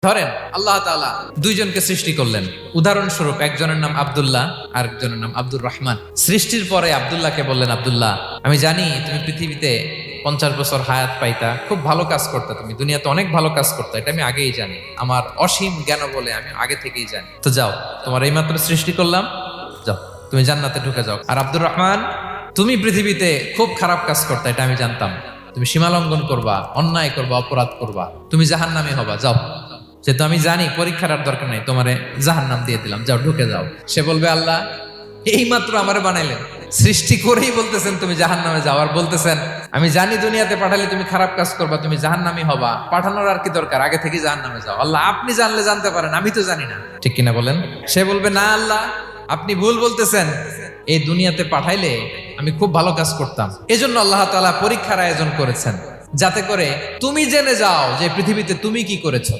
ধরেন আল্লাহ তাআলা দুইজনকে সৃষ্টি করলেন। উদাহরণস্বরূপ একজনের নাম আব্দুল্লাহ আর একজনের নাম আব্দুর রহমান। সৃষ্টির পরে আব্দুল্লাহকে বললেন, আব্দুল্লাহ, আমি জানি তুমি পৃথিবীতে 50 বছর হায়াত পাইতা, খুব ভালো কাজ করতা, তুমি দুনিয়াতে অনেক ভালো কাজ করতা, এটা আমি আগেই জানি, আমার অসীম জ্ঞান বলে আমি আগে থেকেই জানি। তো যাও, তোমার এইমাত্র সৃষ্টি করলাম, যাও তুমি জান্নাতে ঢুকে যাও। আর আব্দুর রহমান, তুমি পৃথিবীতে খুব খারাপ কাজ করতা, এটা আমি জানতাম, তুমি সীমালঙ্ঘন করবা, অন্যায় করবা, অপরাধ করবা, তুমি জাহান্নামী হবা, যাও। যেহেতু আমি জানি পরীক্ষার আর দরকার নেই, তোমারে জাহান্নাম দিয়ে দিলাম, যাও ঢুকে যাও। সে বলবে, আল্লাহ এই মাত্র আমারে বানাইলেন, সৃষ্টি করেই বলতেছেন তুমি জাহান্নামে যাও, আর বলতেছেন আমি জানি দুনিয়াতে পাঠালে তুমি খারাপ কাজ করবা, তুমি জাহান্নামী হবা, পাঠানোর আর কি দরকার, আগে থেকেই জাহান্নামে যাও। আল্লাহ আপনি জানলে জানতে পারেন, আমি তো জানি না, ঠিক কিনা বলেন? সে বলবে, না আল্লাহ আপনি ভুল বলতেছেন, এই দুনিয়াতে পাঠাইলে আমি খুব ভালো কাজ করতাম, এজন্য আল্লাহ তাআলা পরীক্ষার আয়োজন করেছেন, যাতে করে তুমি জেনে যাও যে পৃথিবীতে তুমি কি করেছো।